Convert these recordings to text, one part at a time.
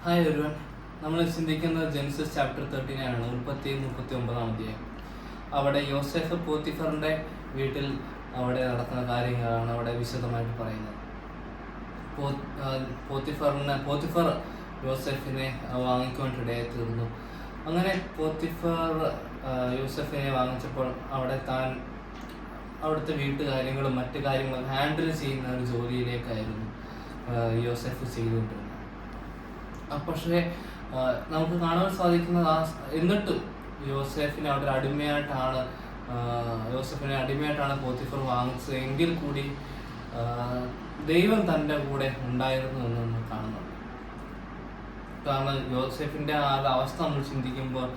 Hi ഒരുവൻ, നമ്മൾ ചിന്തിക്കുന്നത് ജെനസിസ് ചാപ്റ്റർ 13 ആണ്, 39 അധ്യായം. അവിടെ യോസേഫ് പോത്തിഫറിന്റെ വീട്ടിൽ അവിടെ നടക്കുന്ന കാര്യങ്ങളാണ് അവിടെ വിശദമായിട്ട് പറയുന്നത്. പോത്തിഫർ യോസെഫിനെ വാങ്ങിക്കൊണ്ടിടയെ തീർന്നു. അങ്ങനെ പോത്തിഫർ യോസെഫിനെ വാങ്ങിച്ചപ്പോൾ അവിടുത്തെ വീട്ടുകാര്യങ്ങളും മറ്റു കാര്യങ്ങളും ഹാൻഡിൽ ചെയ്യുന്ന ഒരു ജോലിയിലേക്കായിരുന്നു യോസെഫ് ചെയ്തുകൊണ്ടിരുന്നത്. പക്ഷേ നമുക്ക് കാണാൻ സാധിക്കുന്നത് എന്നിട്ടും യോസെഫിനെ അവിടെ അടിമയായിട്ടാണ് പോത്തിഫർ വാങ്ങിച്ചത്. എങ്കിൽ കൂടി ദൈവം തൻ്റെ കൂടെ ഉണ്ടായിരുന്നു എന്ന് നമ്മൾ കാണുന്നുണ്ട്. കാരണം യോസെഫിന്റെ ആ അവസ്ഥ നമ്മൾ ചിന്തിക്കുമ്പോൾ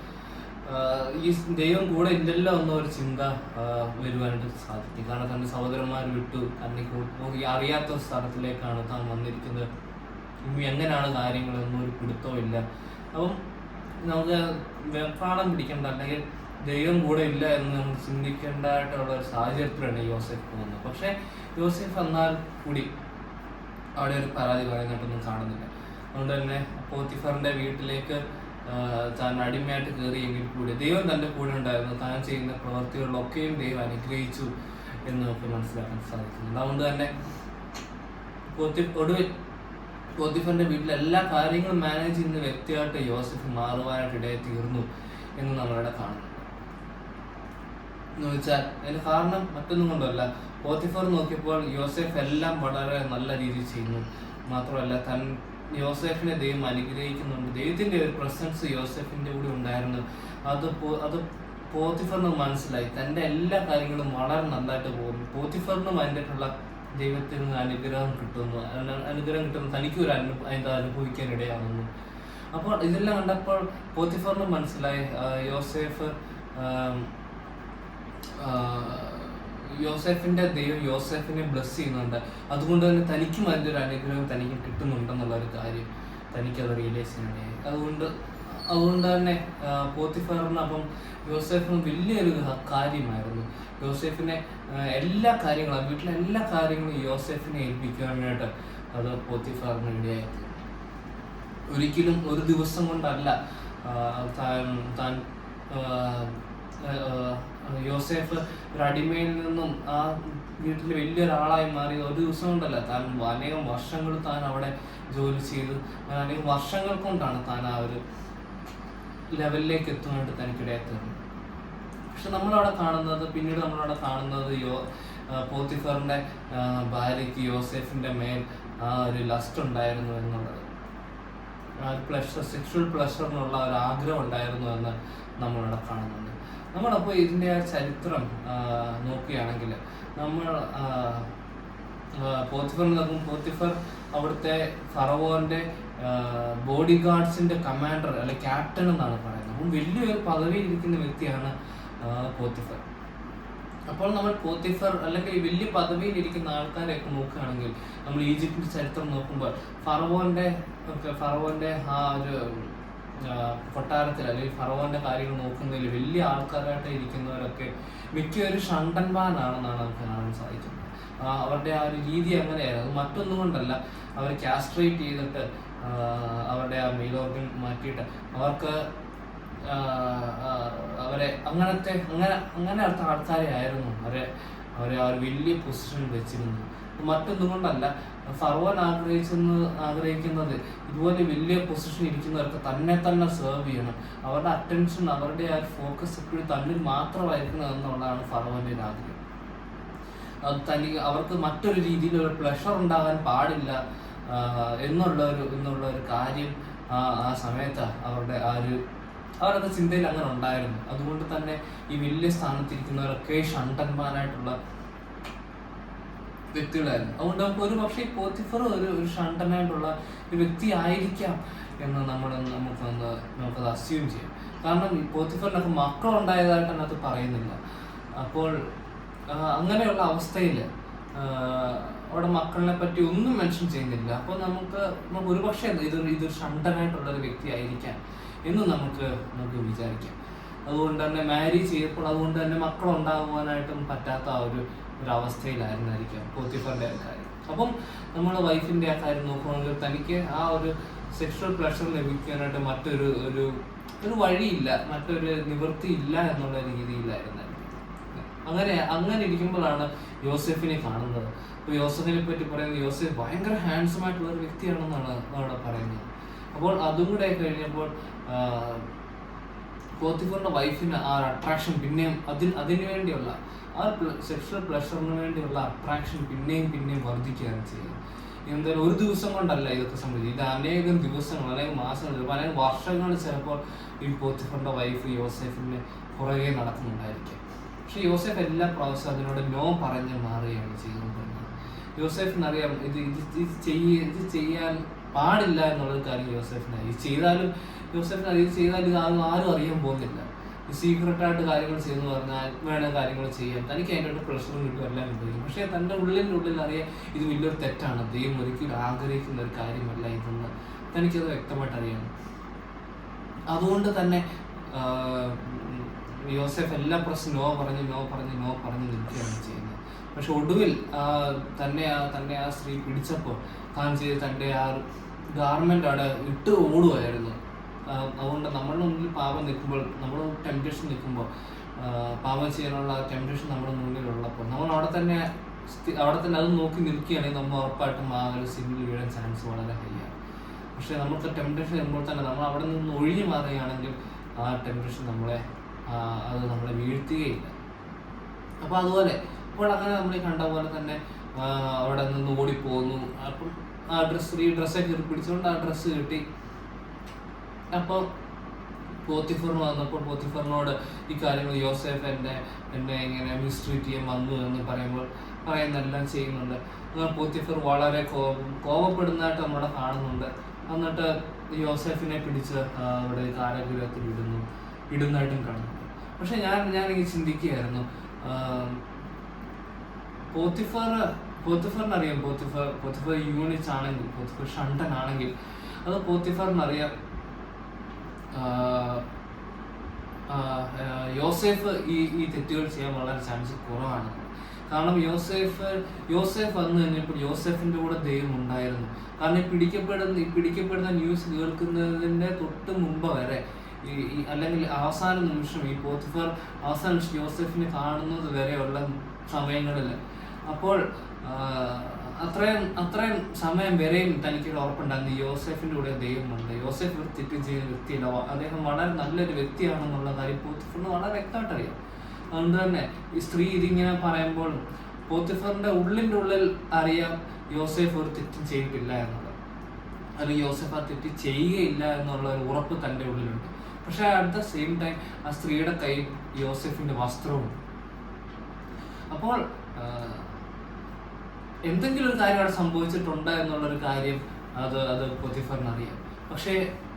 ഈ ദൈവം കൂടെ ഇല്ലല്ലോ എന്നൊരു ചിന്ത വരുവാനായിട്ട് സാധിക്കും. കാരണം തൻ്റെ സഹോദരന്മാർ വിട്ടു അറിയാത്ത സ്ഥലത്തിലേക്കാണ് താൻ വന്നിരിക്കുന്നത്. എങ്ങനെയാണ് കാര്യങ്ങളൊന്നും ഒരു പിടുത്തവും ഇല്ല. അപ്പം നമുക്ക് വെപ്രാളം പിടിക്കേണ്ട, അല്ലെങ്കിൽ ദൈവം കൂടെ ഇല്ല എന്ന് നമ്മൾ ചിന്തിക്കേണ്ടതായിട്ടുള്ള ഒരു സാഹചര്യത്തിലാണ് യോസെഫ് പോകുന്നത്. പക്ഷേ യോസെഫ് എന്നാൽ കൂടി അവിടെ ഒരു പരാതി പറയുന്നതായിട്ടൊന്നും കാണുന്നില്ല. അതുകൊണ്ട് തന്നെ പോത്തിഫറിന്റെ വീട്ടിലേക്ക് താൻ അടിമയായിട്ട് കയറിയെങ്കിൽ കൂടി ദൈവം തൻ്റെ കൂടെ ഉണ്ടായിരുന്നു. താൻ ചെയ്യുന്ന പ്രവൃത്തികളിലൊക്കെയും ദൈവം അനുഗ്രഹിച്ചു എന്ന് നമുക്ക് മനസ്സിലാക്കാൻ സാധിക്കുന്നുണ്ട്. അതുകൊണ്ട് തന്നെ ഒടുവിൽ പോത്തിഫറിന്റെ വീട്ടിലെ എല്ലാ കാര്യങ്ങളും മാനേജ് ചെയ്യുന്ന വ്യക്തിയായിട്ട് യോസെഫ് മാറുവാനായിട്ട് ഇടയെ തീർന്നു എന്ന് നമ്മളിവിടെ കാണുന്നു. എന്ന് വെച്ചാൽ അതിന് കാരണം മറ്റൊന്നും കൊണ്ടല്ല, പോത്തിഫർ നോക്കിയപ്പോൾ യോസെഫ് എല്ലാം വളരെ നല്ല രീതിയിൽ ചെയ്യുന്നു. മാത്രമല്ല യോസെഫിനെ ദൈവം അനുഗ്രഹിക്കുന്നുണ്ട്. ദൈവത്തിന്റെ ഒരു പ്രസൻസ് യോസെഫിന്റെ കൂടെ ഉണ്ടായിരുന്നു. അത് പോത്തിഫറിന് മനസ്സിലായി. തൻ്റെ എല്ലാ കാര്യങ്ങളും വളരെ നന്നായിട്ട് പോകുന്നു. പോത്തിഫറിനും അതിൻ്റെയുള്ള ദൈവത്തിൽ നിന്ന് അനുഗ്രഹം കിട്ടുന്നു. തനിക്ക് ഒരു അനുഭവിക്കാൻ ഇടയാകുന്നു. അപ്പോൾ ഇതെല്ലാം കണ്ടപ്പോൾ പോത്തിഫറിനും മനസ്സിലായി യോസെഫിന്റെ ദൈവം യോസെഫിനെ ബ്ലെസ് ചെയ്യുന്നുണ്ട്. അതുകൊണ്ട് തന്നെ തനിക്കും അതിൻ്റെ ഒരു അനുഗ്രഹം തനിക്ക് കിട്ടുന്നുണ്ടെന്നുള്ള ഒരു കാര്യം തനിക്കത് റിയലൈസ് ചെയ്യാനിടയായി. അതുകൊണ്ട് തന്നെ പോത്തിഫറിന് അപ്പം യോസെഫിന് വലിയൊരു കാര്യമായിരുന്നു. യോസെഫിനെ എല്ലാ കാര്യങ്ങളും, വീട്ടിലെ എല്ലാ കാര്യങ്ങളും യോസെഫിനെ ഏൽപ്പിക്കാനായിട്ട് അത് പോത്തിഫറിന് ഇടയായി. ഒരിക്കലും ഒരു ദിവസം കൊണ്ടല്ല താൻ യോസെഫ് ഒരു അടിമയിൽ നിന്നും ആ വീട്ടിൽ വലിയൊരാളായി മാറി. ഒരു ദിവസം കൊണ്ടല്ല, താൻ അനേകം വർഷങ്ങൾ താൻ അവിടെ ജോലി ചെയ്ത് അനേകം വർഷങ്ങൾ കൊണ്ടാണ് താൻ ആ ഒരു ലെവലിലേക്ക് എത്തുവാനായിട്ട് തനിക്കിടയായി തീർന്നു. പക്ഷെ പിന്നീട് നമ്മളവിടെ കാണുന്നത് പോത്തിഫറിന്റെ ഭാര്യയ്ക്ക് യോസെഫിന്റെ മേൽ ആ ഒരു ലസ്റ്റ് ഉണ്ടായിരുന്നു എന്നുള്ളത്, സെക്ഷുവൽ പ്ലഷറിനുള്ള ഒരു ആഗ്രഹം ഉണ്ടായിരുന്നു എന്ന് നമ്മളിവിടെ കാണുന്നുണ്ട്. നമ്മളപ്പോൾ ഇതിൻ്റെ ആ ചരിത്രം നോക്കുകയാണെങ്കിൽ നമ്മൾ പോത്തിഫർ അവിടുത്തെ ഫറവോന്റെ ബോഡി ഗാർഡ്സിന്റെ കമാൻഡർ അല്ലെ ക്യാപ്റ്റൻ എന്നാണ് പറയുന്നത്. അപ്പം വലിയൊരു പദവിയിൽ ഇരിക്കുന്ന വ്യക്തിയാണ് പോത്തിഫർ. അപ്പോൾ നമ്മൾ പോത്തിഫർ അല്ലെങ്കിൽ വലിയ പദവിയിൽ ഇരിക്കുന്ന ആൾക്കാരെയൊക്കെ നോക്കുകയാണെങ്കിൽ നമ്മൾ ഈജിപ്തിന്റെ ചരിത്രം നോക്കുമ്പോൾ ഫറവോന്റെ ആ ഒരു കൊട്ടാരത്തിൽ അല്ലെങ്കിൽ ഫറവോന്റെ കാര്യങ്ങൾ നോക്കുന്നതിൽ വലിയ ആൾക്കാരായിട്ട് ഇരിക്കുന്നവരൊക്കെ മിക്കവരും ഷണ്ടന്മാരാണെന്നാണ് നമുക്ക് കാണാൻ സാധിക്കുന്നത്. അവരുടെ ആ ഒരു രീതി അങ്ങനെയായിരുന്നു. അത് മറ്റൊന്നും കൊണ്ടല്ല, അവർ കാസ്ട്രേറ്റ് ചെയ്തിട്ട് അവരുടെ ആ മെയിൽ ഓർഗൻ മാറ്റിയിട്ട് അവരെ അങ്ങനത്തെ ആൾക്കാരെ ആയിരുന്നു അവരെ ആ ഒരു വലിയ പൊസിഷനിൽ വെച്ചിരുന്നത്. മറ്റൊന്നും കൊണ്ടല്ല, ഫറവോൻ ആഗ്രഹിക്കുന്നത് ഇതുപോലെ വലിയ പൊസിഷൻ ഇരിക്കുന്നവർക്ക് തന്നെ സെർവ് ചെയ്യണം. അവരുടെ അറ്റൻഷൻ, അവരുടെ ആ ഫോക്കസ് എപ്പോഴും തന്നിൽ മാത്രമായിരിക്കണം എന്നുള്ളതാണ് ഫറവോന്റെ ഒരു ആഗ്രഹം. അവർക്ക് മറ്റൊരു രീതിയിൽ ഒരു പ്ലഷർ ഉണ്ടാകാൻ പാടില്ല എന്നുള്ള ഒരു കാര്യം ആ സമയത്ത് അവരുടെ ചിന്തയിൽ അങ്ങനെ ഉണ്ടായിരുന്നു. അതുകൊണ്ട് തന്നെ ഈ വലിയ സ്ഥാനത്തിരിക്കുന്നവരൊക്കെ ഷണ്ടന്മാരായിട്ടുള്ള വ്യക്തികളായിരുന്നു. അതുകൊണ്ട് നമുക്ക് ഒരു പക്ഷേ പോത്തിഫർ ഒരു ഷണ്ടനായിട്ടുള്ള ഒരു വ്യക്തി ആയിരിക്കാം എന്ന് നമുക്കത് അസ്യൂം ചെയ്യാം. കാരണം ഈ പോത്തിഫറിനൊക്കെ മക്കളുണ്ടായതായിട്ട് അതിനകത്ത് പറയുന്നില്ല. അപ്പോൾ അങ്ങനെയുള്ള അവസ്ഥയിൽ അവിടെ മക്കളിനെ പറ്റി ഒന്നും മെൻഷൻ ചെയ്യുന്നില്ല. അപ്പോൾ നമുക്ക് ഒരുപക്ഷെ ഇതൊരു ഷണ്ടനായിട്ടുള്ളൊരു വ്യക്തി ആയിരിക്കാം എന്ന് നമുക്ക് വിചാരിക്കാം. അതുകൊണ്ട് തന്നെ മാരി ചെയ്തപ്പോൾ അതുകൊണ്ട് തന്നെ മക്കളുണ്ടാകുവാനായിട്ടും പറ്റാത്ത ആ ഒരു അവസ്ഥയിലായിരുന്നായിരിക്കാം പോത്തിഫറിന്റെ കാര്യം. അപ്പം നമ്മൾ വൈഫിന്റെ ആ കാര്യം നോക്കുകയാണെങ്കിൽ തനിക്ക് ആ ഒരു സെക്ഷൽ പ്ലഷർ ലഭിക്കാനായിട്ട് മറ്റൊരു ഒരു വഴിയില്ല, മറ്റൊരു നിവൃത്തി ഇല്ല എന്നുള്ള രീതിയിലായിരുന്നു. അങ്ങനെ ഇരിക്കുമ്പോഴാണ് യോസെഫിനെ കാണുന്നത്. അപ്പോൾ യോസെഫിനെ പറ്റി പറയുന്നത് യോസെഫ് ഭയങ്കര ഹാൻസം ആയിട്ടുള്ള ഒരു വ്യക്തിയാണെന്നാണ് അവിടെ പറയുന്നത്. അപ്പോൾ അതും കൂടെ കഴിഞ്ഞപ്പോൾ പോത്തിഫറിന്റെ വൈഫിന് ആ അട്രാക്ഷൻ പിന്നെയും അതിനു വേണ്ടിയുള്ള ആ സെക്ഷൽ പ്ലഷറിന് വേണ്ടിയുള്ള അട്രാക്ഷൻ പിന്നെയും വർദ്ധിക്കുകയാണ് ചെയ്യുന്നത്. എന്തായാലും ഒരു ദിവസം കൊണ്ടല്ല ഇതൊക്കെ സംഭവിച്ചത്. ഇത് അനേകം ദിവസങ്ങൾ, അല്ലെങ്കിൽ മാസങ്ങൾ, അനേകം വർഷങ്ങൾ ചിലപ്പോൾ ഈ പോത്തിഫറിന്റെ വൈഫ് യോസെഫിന്റെ പുറകെ നടക്കുന്നുണ്ടായിരിക്കും. പക്ഷെ യോസെഫ് എല്ലാ പ്രാവശ്യം അതിനോട് നോ പറഞ്ഞ് മാറുകയാണ് ചെയ്തുകൊണ്ടിരുന്നത്. യോസെഫിനറിയാം ഇത് ചെയ്യാൻ പാടില്ല എന്നുള്ളൊരു കാര്യം യോസെഫിനായി. ഇത് ചെയ്താലും ഇത് ആരും അറിയാൻ പോകുന്നില്ല. സീക്രട്ടായിട്ട് കാര്യങ്ങൾ ചെയ്യുന്നു പറഞ്ഞാൽ വേണ്ട കാര്യങ്ങൾ ചെയ്യാം, തനിക്ക് അതിൻ്റെ പ്രശ്നം കിട്ടും, എല്ലാം കിട്ടും. പക്ഷേ തൻ്റെ ഉള്ളിൽ അറിയാം ഇത് വലിയൊരു തെറ്റാണ്, ദൈവം ഒരിക്കലും ആഗ്രഹിക്കുന്ന ഒരു കാര്യമല്ല ഇതെന്ന് തനിക്കത് വ്യക്തമായിട്ട് അറിയാം. അതുകൊണ്ട് തന്നെ യോസെഫ് എല്ലാ പ്രശ്നം നോ പറഞ്ഞ് നിൽക്കുകയാണ് ചെയ്യുന്നത്. പക്ഷെ ഒടുവിൽ തന്നെ ആ സ്ത്രീ പിടിച്ചപ്പോൾ താൻ ചെയ്ത് തൻ്റെ ആ ഗാർമെൻ്റ് അവിടെ ഇട്ട് ഓടുകയായിരുന്നു. അതുകൊണ്ട് നമ്മളുടെ മുന്നിൽ പാപം നിൽക്കുമ്പോൾ, നമ്മൾ ടെംപ്റ്റേഷൻ നിൽക്കുമ്പോൾ, പാപം ചെയ്യാനുള്ള ടെംപ്റ്റേഷൻ നമ്മുടെ മുന്നിലുള്ളപ്പോൾ നമ്മൾ അവിടെ തന്നെ അത് നോക്കി നിൽക്കുകയാണെങ്കിൽ നമ്മൾ ഉറപ്പായിട്ടും ആ ഒരു സിനിമയിൽ വീഴാൻ ചാൻസ് വളരെ ഹൈ ആണ്. പക്ഷെ നമുക്ക് ടെംപ്റ്റേഷൻ വരുമ്പോൾ തന്നെ നമ്മൾ അവിടെ നിന്ന് ഒഴിഞ്ഞു മാറുകയാണെങ്കിൽ ആ ടെംപ്റ്റേഷൻ നമ്മളെ വീഴ്ത്തുകയില്ല. അപ്പോൾ അതുപോലെ അപ്പോൾ അങ്ങനെ നമ്മൾ കണ്ട പോലെ തന്നെ അവിടെ നിന്ന് ഓടിപ്പോകുന്നു. അപ്പം ആ ഡ്രസ്സൊക്കെ പിടിച്ചുകൊണ്ട് ആ ഡ്രസ്സ് കിട്ടി. അപ്പോൾ പോത്തിഫറിന് വന്നപ്പോൾ പോത്തിഫറിനോട് ഈ കാര്യങ്ങൾ യോസെഫ് എന്നെ ഇങ്ങനെ മിസ്ട്രീറ്റ് ചെയ്യാൻ വന്നു എന്ന് പറയുന്നെല്ലാം ചെയ്യുന്നുണ്ട്. പോത്തിഫർ വളരെ കോപപ്പെടുന്നതായിട്ട് നമ്മളെ കാണുന്നുണ്ട്. എന്നിട്ട് യോസെഫിനെ പിടിച്ച് അവിടെ കാരാഗൃഹത്തിൽ ഇടുന്നതായിട്ടും കാണുന്നുണ്ട്. പക്ഷെ ഞാനിങ്ങനെ ചിന്തിക്കുകയായിരുന്നു, പോത്തിഫറിനറിയാം പോത്തിഫർ യൂണിറ്റ് ആണെങ്കിൽ, പോത്തിഫർ ഷണ്ടനാണെങ്കിൽ അത് പോത്തിഫറിനറിയാം യോസെഫ് ഈ തെറ്റുകൾ ചെയ്യാൻ വളരെ ചാൻസ് കുറവാണ്. കാരണം യോസെഫ് വന്നു കഴിഞ്ഞപ്പോൾ യോസെഫിന്റെ കൂടെ ദൈവം ഉണ്ടായിരുന്നു. കാരണം ഈ പിടിക്കപ്പെടുന്ന ന്യൂസ് കേൾക്കുന്നതിന്റെ തൊട്ട് മുമ്പ് വരെ അല്ലെങ്കിൽ അവസാന നിമിഷം ഈ പോത്തിഫർ അവസാന നിമിഷം യോസെഫിനെ കാണുന്നത് വരെയുള്ള സമയങ്ങളിൽ, അപ്പോൾ അത്രയും സമയം വരെയും തനിക്കൊരു ഉറപ്പുണ്ടായിരുന്നു യോസെഫിന്റെ കൂടെ ദൈവമുണ്ട്. യോസെഫ് ഒരു തെറ്റ് ചെയ്യുന്ന വ്യക്തിയല്ല, അദ്ദേഹം വളരെ നല്ലൊരു വ്യക്തിയാണെന്നുള്ള കാര്യം പോത്തിഫറിന് വളരെ വ്യക്തമായിട്ട് അറിയാം. അതുകൊണ്ട് തന്നെ ഈ സ്ത്രീ ഇതിങ്ങനെ പറയുമ്പോൾ പോത്തിഫറിന്റെ ഉള്ളിൽ അറിയാം യോസെഫ് ഒരു തെറ്റും ചെയ്തിട്ടില്ല എന്നുള്ളത്, അല്ലെങ്കിൽ യോസെഫ് ആ തെറ്റ് ചെയ്യുകയില്ല എന്നുള്ള ഒരു ഉറപ്പ് തൻ്റെ ഉള്ളിലുണ്ട്. പക്ഷെ അറ്റ് ദ സെയിം ടൈം ആ സ്ത്രീയുടെ കയ്യിൽ യോസെഫിന്റെ വസ്ത്രവും. അപ്പോൾ എന്തെങ്കിലും ഒരു കാര്യം അവിടെ സംഭവിച്ചിട്ടുണ്ട് എന്നുള്ളൊരു കാര്യം അത് പോത്തിഫറിന് അറിയാം. പക്ഷേ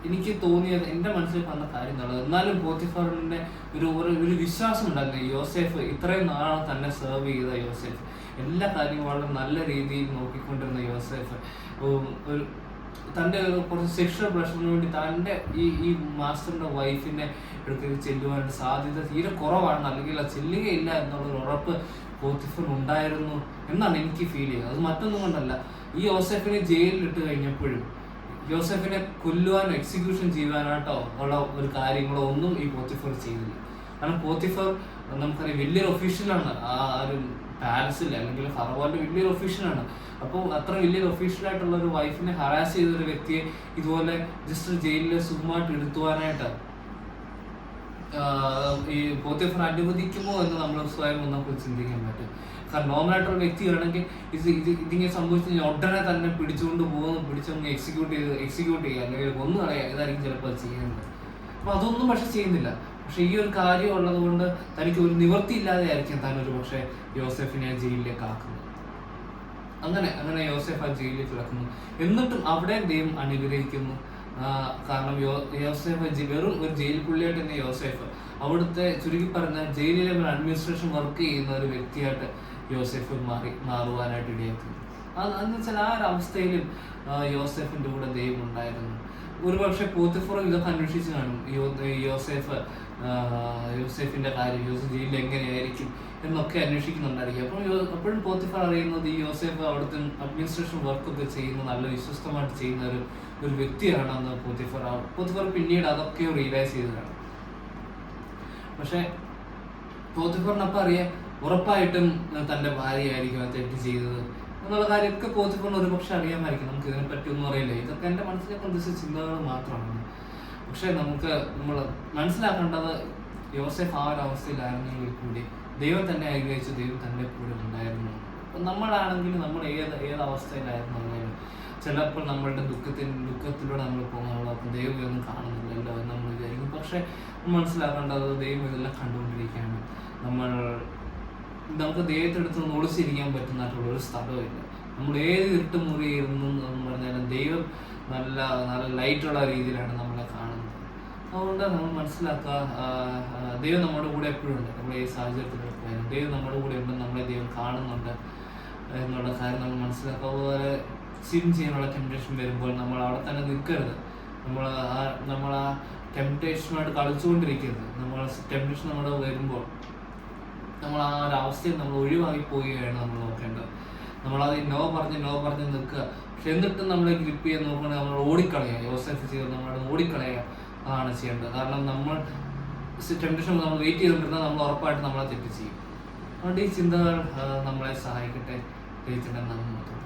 എനിക്ക് തോന്നിയത്, എൻ്റെ മനസ്സിൽ വന്ന കാര്യം എന്നുള്ളത്, എന്നാലും പോത്തിഫറിന്റെ ഒരു വിശ്വാസം ഉണ്ടായിരുന്നു. യോസെഫ് ഇത്രയും നാളെ തന്നെ സെർവ് ചെയ്ത യോസെഫ്, എല്ലാ കാര്യങ്ങളും വളരെ നല്ല രീതിയിൽ നോക്കിക്കൊണ്ടിരുന്ന യോസെഫ്, തൻ്റെ കുറച്ച് സെക്ഷൽ പ്ലഷറിന് വേണ്ടി തൻ്റെ ഈ മാസ്റ്ററിന്റെ വൈഫിനെ എടുത്ത് ചെല്ലുവാനുള്ള സാധ്യത തീരെ കുറവാണ്, അല്ലെങ്കിൽ അത് ചെല്ലുകയില്ല എന്നുള്ളൊരു ഉറപ്പ് പോത്തിഫറിന് ഉണ്ടായിരുന്നു എന്നാണ് എനിക്ക് ഫീൽ ചെയ്യുന്നത്. അത് മറ്റൊന്നും കൊണ്ടല്ല, ഈ യോസെഫിനെ ജയിലിലിട്ട് കഴിഞ്ഞപ്പോഴും യോസെഫിനെ കൊല്ലുവാനോ എക്സിക്യൂഷൻ ചെയ്യുവാനായിട്ടോ ഉള്ള ഒരു കാര്യങ്ങളോ ഒന്നും ഈ പോത്തിഫർ ചെയ്തില്ല. കാരണം പോത്തിഫർ നമുക്കറിയാം വലിയൊരു ഒഫീഷ്യലാണ്, ആ ഒരു പാലസിൽ അല്ലെങ്കിൽ ഫറവോന്റെ വലിയൊരു ഒഫീഷ്യലാണ്. അപ്പോൾ അത്ര വലിയൊരു ഒഫീഷ്യലായിട്ടുള്ള ഒരു വൈഫിനെ ഹറാസ് ചെയ്തൊരു വ്യക്തിയെ ഇതുപോലെ ജസ്റ്റ് ജയിലിൽ സുഖമായിട്ട് എടുത്തുവാനായിട്ട് ഈ പോത്തിഫർ അനുവദിക്കുമോ എന്ന് നമ്മൾ സ്വയം നമുക്ക് ചിന്തിക്കാൻ പറ്റും. കാരണം നോർമലായിട്ടുള്ള വ്യക്തിയാണെങ്കിൽ ഇതിങ്ങനെ സംഭവിച്ചു കഴിഞ്ഞാൽ ഉടനെ തന്നെ പിടിച്ചൊന്ന് എക്സിക്യൂട്ട് ചെയ്യുക അല്ലെങ്കിൽ കൊന്നു കളയുക, ഇതായിരിക്കും ചിലപ്പോൾ ചെയ്യുന്നത്. അപ്പൊ അതൊന്നും പക്ഷെ ചെയ്യുന്നില്ല. പക്ഷെ ഈ ഒരു കാര്യം ഉള്ളത് കൊണ്ട് തനിക്ക് ഒരു നിവൃത്തി ഇല്ലാതെ ആയിരിക്കും താൻ ഒരു പക്ഷെ യോസെഫിനെ ജയിലിലേക്ക് ആക്കുന്നത്. അങ്ങനെ യോസെഫ് ആ ജയിലിലേക്ക് കിടക്കുന്നു. എന്നിട്ടും അവിടെ ദൈവം അനുഗ്രഹിക്കുന്നു. കാരണം യോസെഫ് വെറും ഒരു ജയിൽ പുള്ളിയായിട്ട് തന്നെ യോസെഫ് അവിടുത്തെ ചുരുക്കി പറഞ്ഞ ജയിലിലെ ഒരു അഡ്മിനിസ്ട്രേഷൻ വർക്ക് ചെയ്യുന്ന ഒരു വ്യക്തിയായിട്ട് യോസെഫ് മാറുവാനായിട്ട് ഇടയാക്കുന്നു. എന്ന് വെച്ചാൽ ആ ഒരു അവസ്ഥയിലും യോസേഫിന്റെ കൂടെ ദൈവം ഉണ്ടായിരുന്നു. ഒരുപക്ഷെ പോത്തിഫർ ഇതൊക്കെ അന്വേഷിച്ച് കാണും, യോസേഫിന്റെ കാര്യം, യോസേഫ് ജയിലിൽ എങ്ങനെയായിരിക്കും എന്നൊക്കെ അന്വേഷിക്കുന്നുണ്ടായിരിക്കും. അപ്പോഴും പോത്തിഫർ അറിയുന്നത് ഈ യോസേഫ് അവിടുത്തെ അഡ്മിനിസ്ട്രേഷൻ വർക്കൊക്കെ ചെയ്യുന്ന നല്ല വിശ്വസ്തമായിട്ട് ചെയ്യുന്ന ഒരു വ്യക്തിയാണെന്ന് പോത്തിഫർ പിന്നീട് അതൊക്കെ റിയലൈസ് ചെയ്തതാണ്. പക്ഷെ പോത്തിഫറിനപ്പം അറിയാം ഉറപ്പായിട്ടും തൻ്റെ ഭാര്യയായിരിക്കും അത് തെറ്റ് ചെയ്തത് എന്നുള്ള കാര്യമൊക്കെ പോത്തിഫറിന് ഒരുപക്ഷെ അറിയാമായിരിക്കും. നമുക്ക് ഇതിനെപ്പറ്റി ഒന്നും അറിയില്ല, ഇതൊക്കെ എൻ്റെ മനസ്സിലേക്ക് ഉദ്ദേശിച്ച ചിന്തകൾ മാത്രമാണ്. പക്ഷെ നമ്മൾ മനസ്സിലാക്കേണ്ടത് യോസേഫ് ആ ഒരു അവസ്ഥയിലായിരുന്നെങ്കിൽ കൂടി ദൈവം തന്നെ അനുഗ്രഹിച്ച് ദൈവം തൻ്റെ കൂടെ ഉണ്ടായിരുന്നു. അപ്പം നമ്മളാണെങ്കിലും നമ്മൾ ഏത് അവസ്ഥയിലായിരുന്നാലും ചിലപ്പോൾ നമ്മളുടെ ദുഃഖത്തിലൂടെ നമ്മൾ പോകുമ്പോൾ അപ്പം ദൈവം ഇതൊന്നും കാണുന്നില്ലല്ലോ എന്ന് നമ്മൾ വിചാരിക്കും. പക്ഷെ മനസ്സിലാക്കേണ്ടത് ദൈവം ഇതെല്ലാം കണ്ടുകൊണ്ടിരിക്കുകയാണ്. നമുക്ക് ദൈവത്തെടുത്ത് ഒളിച്ചിരിക്കാൻ പറ്റുന്നതായിട്ടുള്ള ഒരു സ്ഥലമില്ല. നമ്മൾ ഏത് ഇരുട്ട് മുറി ഇരുന്നു എന്ന് പറഞ്ഞാലും ദൈവം നല്ല നല്ല ലൈറ്റുള്ള രീതിയിലാണ് നമ്മളെ കാണുന്നത്. അതുകൊണ്ട് നമ്മൾ മനസ്സിലാക്കുക, ദൈവം നമ്മുടെ കൂടെ എപ്പോഴും ഉണ്ട്. നമ്മൾ ഈ സാഹചര്യത്തിലൊക്കെ ദൈവം നമ്മുടെ കൂടെ ഉണ്ടെന്ന് നമ്മളെ ദൈവം കാണുന്നുണ്ട് എന്നുള്ള കാര്യം നമ്മൾ മനസ്സിലാക്കുക. അതുപോലെ സിൻ ചെയ്യാനുള്ള ടെംപ്റ്റേഷൻ വരുമ്പോൾ നമ്മൾ അവിടെ തന്നെ നിൽക്കരുത്. നമ്മൾ ആ ടെംപ്റ്റേഷനുമായിട്ട് കളിച്ചുകൊണ്ടിരിക്കരുത്. ടെംപ്റ്റേഷൻ നമ്മുടെ വരുമ്പോൾ നമ്മൾ ആ ഒരു അവസ്ഥയിൽ നമ്മൾ ഒഴിവാക്കി പോവുകയാണ് നമ്മൾ നോക്കേണ്ടത്. നമ്മളത് നോ പറഞ്ഞ് നിൽക്കുക. പക്ഷെ എന്നിട്ടും നമ്മളെ ഗ്രിപ്പ് ചെയ്യാൻ നോക്കുകയാണെങ്കിൽ നമ്മൾ ഓടിക്കളയുക. യോസേഫ് ചെയ്ത് നമ്മളത് ഓടിക്കളയുക അതാണ് ചെയ്യേണ്ടത്. കാരണം നമ്മൾ ടെംപ്റ്റേഷൻ നമ്മൾ വെയിറ്റ് ചെയ്തുകൊണ്ടിരുന്നാൽ നമ്മൾ ഉറപ്പായിട്ട് നമ്മളെ തെറ്റ് ചെയ്യും. അതുകൊണ്ട് ഈ ചിന്തകൾ നമ്മളെ സഹായിക്കട്ടെ. ദൈവത്തിൻ്റെ നാമത്തിൽ